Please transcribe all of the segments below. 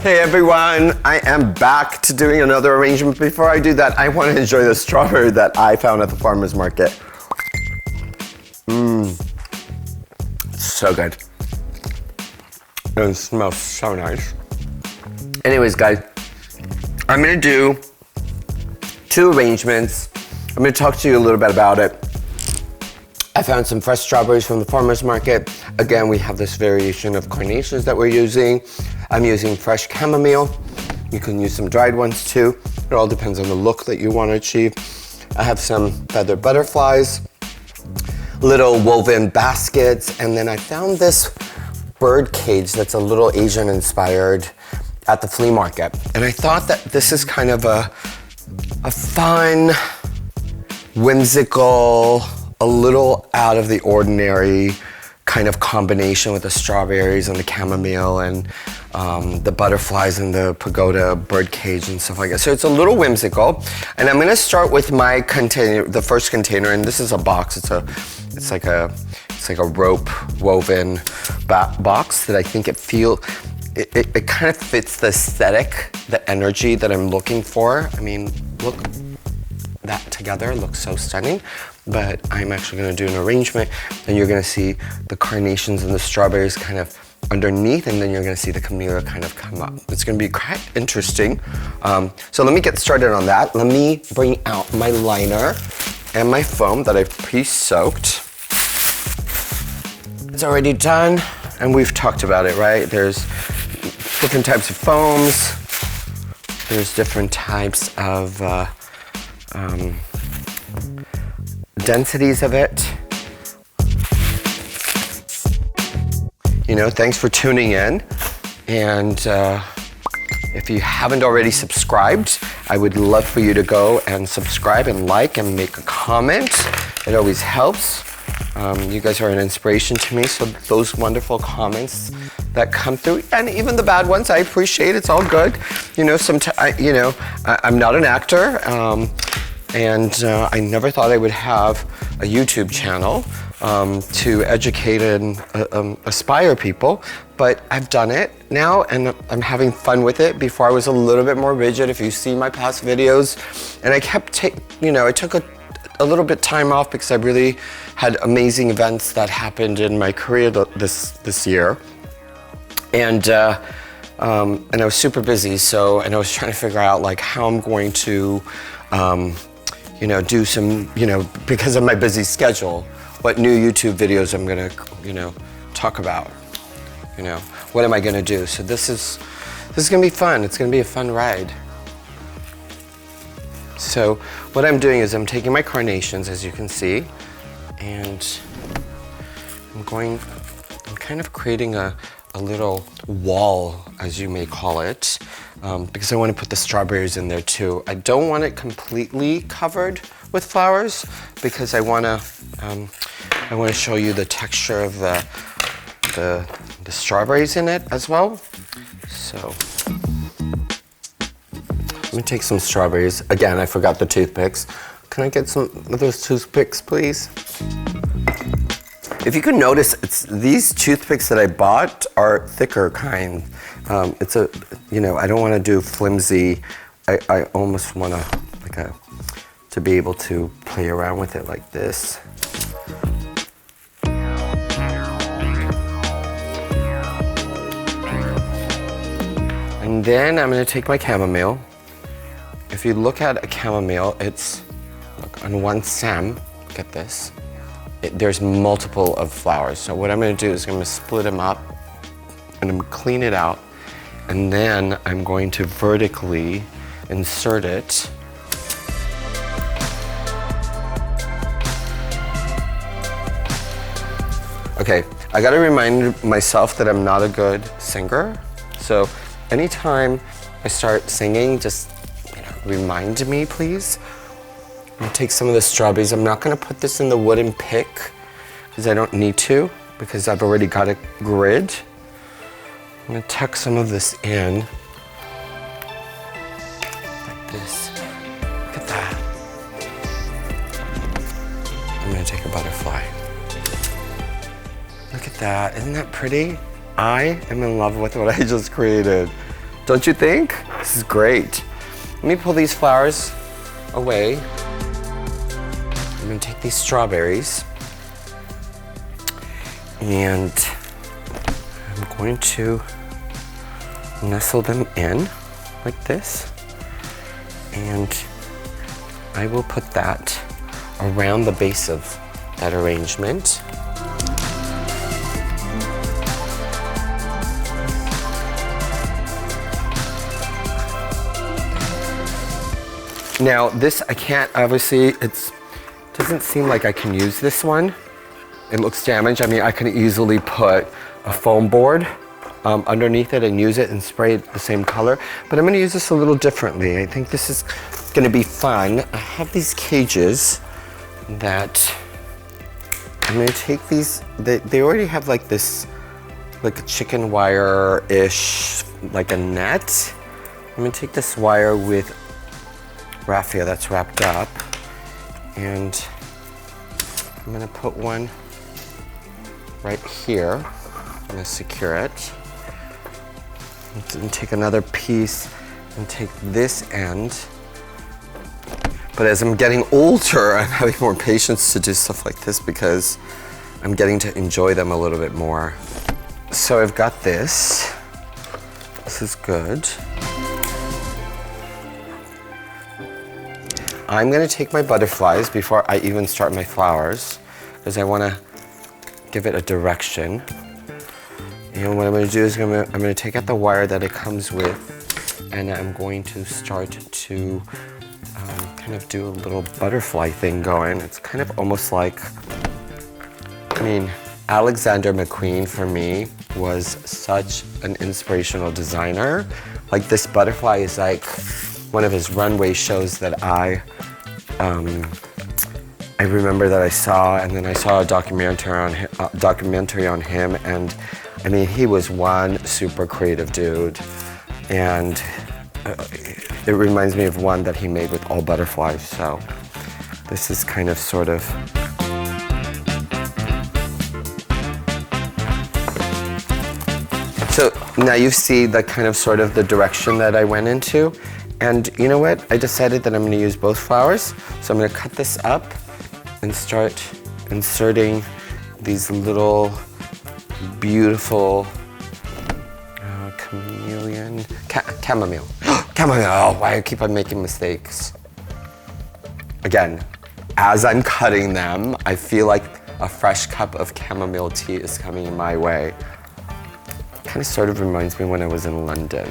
Hey everyone, I am back to doing another arrangement. Before I do that, I want to enjoy the strawberry that I found at the farmer's market. So good. And it smells so nice. Anyways, guys, I'm gonna do 2 arrangements. I'm gonna talk to you a little bit about it. I found some fresh strawberries from the farmer's market. Again, we have this variation of carnations that we're using. I'm using fresh chamomile. You can use some dried ones too. It all depends on the look that you want to achieve. I have some feather butterflies, little woven baskets, and then I found this bird cage that's a little Asian inspired at the flea market. And I thought that this is kind of a fun, whimsical, a little out of the ordinary kind of combination with the strawberries and the chamomile and the butterflies and the pagoda bird cage and stuff like that. So it's a little whimsical. And I'm gonna start with my container, the first container, and this is a box. It's like a rope woven box that I think it kind of fits the aesthetic, the energy that I'm looking for. I mean, look, that together looks so stunning. But I'm actually gonna do an arrangement, and you're gonna see the carnations and the strawberries kind of underneath, and then you're gonna see the camellia kind of come up. It's gonna be quite interesting. So let me get started on that. Let me bring out my liner and my foam that I've pre-soaked. It's already done, and we've talked about it, right? There's different types of foams. There's different types of densities of it. You know, thanks for tuning in. And if you haven't already subscribed, I would love for you to go and subscribe and like and make a comment. It always helps. You guys are an inspiration to me, so those wonderful comments that come through, and even the bad ones, I appreciate. It's all good. You know, I'm not an actor. And I never thought I would have a YouTube channel to educate and aspire people, but I've done it now and I'm having fun with it. Before I was a little bit more rigid, if you see my past videos, and I kept I took a little bit time off because I really had amazing events that happened in my career this year. And I was super busy, and I was trying to figure out like how I'm going to do some, because of my busy schedule, what new YouTube videos I'm gonna, talk about. What am I gonna do? So this is gonna be fun. It's gonna be a fun ride. So what I'm doing is I'm taking my carnations, as you can see, and I'm kind of creating a little wall, as you may call it, because I want to put the strawberries in there too. I don't want it completely covered with flowers because I want to show you the texture of the strawberries in it as well. So let me take some strawberries. Again, I forgot the toothpicks. Can I get some of those toothpicks, please? If you can notice, these toothpicks that I bought are thicker kind. I don't want to do flimsy. I almost want to be able to play around with it like this. And then I'm going to take my chamomile. If you look at a chamomile, look, on one stem, look at this. There's multiple of flowers. So what I'm gonna do is I'm gonna split them up and I'm gonna clean it out. And then I'm going to vertically insert it. Okay, I gotta remind myself that I'm not a good singer. So anytime I start singing, just remind me, please. I'm gonna take some of the strawberries. I'm not gonna put this in the wooden pick because I don't need to, because I've already got a grid. I'm gonna tuck some of this in like this. Look at that. I'm gonna take a butterfly. Look at that, isn't that pretty? I am in love with what I just created. Don't you think? This is great. Let me pull these flowers away. I'm gonna take these strawberries and I'm going to nestle them in like this. And I will put that around the base of that arrangement. Now this, I can't, obviously, it doesn't seem like I can use this one. It looks damaged. I mean, I could easily put a foam board underneath it and use it and spray it the same color, but I'm gonna use this a little differently. I think this is gonna be fun. I have these cages that I'm gonna take these, they already have like this, like a chicken wire-ish, like a net. I'm gonna take this wire with raffia that's wrapped up, and I'm gonna put one right here. I'm gonna secure it. And take another piece and take this end. But as I'm getting older, I'm having more patience to do stuff like this because I'm getting to enjoy them a little bit more. So I've got this. This is good. I'm gonna take my butterflies before I even start my flowers because I wanna give it a direction. And what I'm gonna do is I'm gonna take out the wire that it comes with, and I'm going to start to kind of do a little butterfly thing going. It's kind of almost like, I mean, Alexander McQueen for me was such an inspirational designer. Like this butterfly is like one of his runway shows that I remember that I saw, and then I saw a documentary on him, and I mean, he was one super creative dude, and it reminds me of one that he made with all butterflies, so this is kind of sort of so now you see the kind of sort of the direction that I went into. And you know what? I decided that I'm gonna use both flowers. So I'm gonna cut this up and start inserting these little beautiful chamomile. Chamomile. Oh, why I keep on making mistakes. Again, as I'm cutting them, I feel like a fresh cup of chamomile tea is coming my way. Kind of sort of reminds me when I was in London.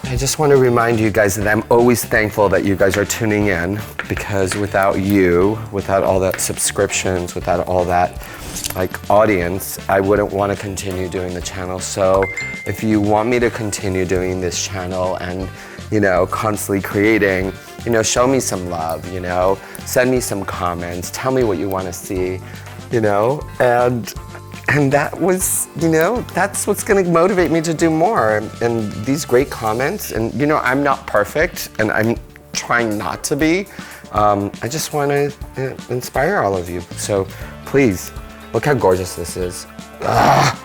I just want to remind you guys that I'm always thankful that you guys are tuning in, because without you, without all that subscriptions, without all that like audience, I wouldn't want to continue doing the channel. So if you want me to continue doing this channel and, you know, constantly creating, you know, show me some love, you know, send me some comments, tell me what you want to see, you know, and that was, you know, that's what's gonna motivate me to do more. And these great comments, and you know, I'm not perfect, and I'm trying not to be. I just wanna inspire all of you. So please, look how gorgeous this is. Ah.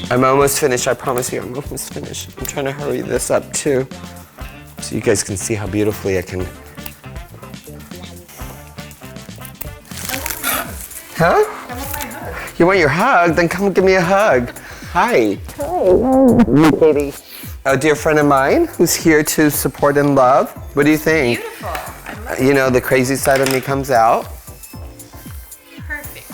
I'm almost finished, I promise you, I'm almost finished. I'm trying to hurry this up too, so you guys can see how beautifully I can. Huh? I want my hug. You want your hug? Then come give me a hug. Hi. Hi, Katie. A dear friend of mine who's here to support and love. What do you think? Beautiful. I love it. You know, the crazy side of me comes out. Perfect.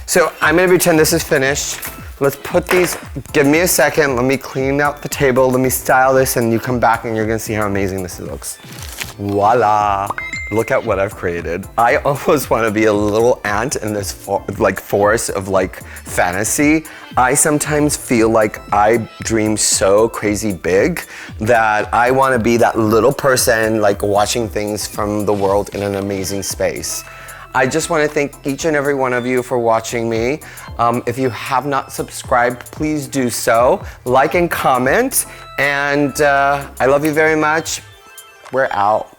So I'm gonna pretend this is finished. Let's put these, give me a second, let me clean out the table, let me style this, and you come back and you're gonna see how amazing this looks. Voila. Look at what I've created. I almost want to be a little ant in this forest of like fantasy. I sometimes feel like I dream so crazy big that I want to be that little person like watching things from the world in an amazing space. I just want to thank each and every one of you for watching me. If you have not subscribed, please do so. Like and comment. And I love you very much. We're out.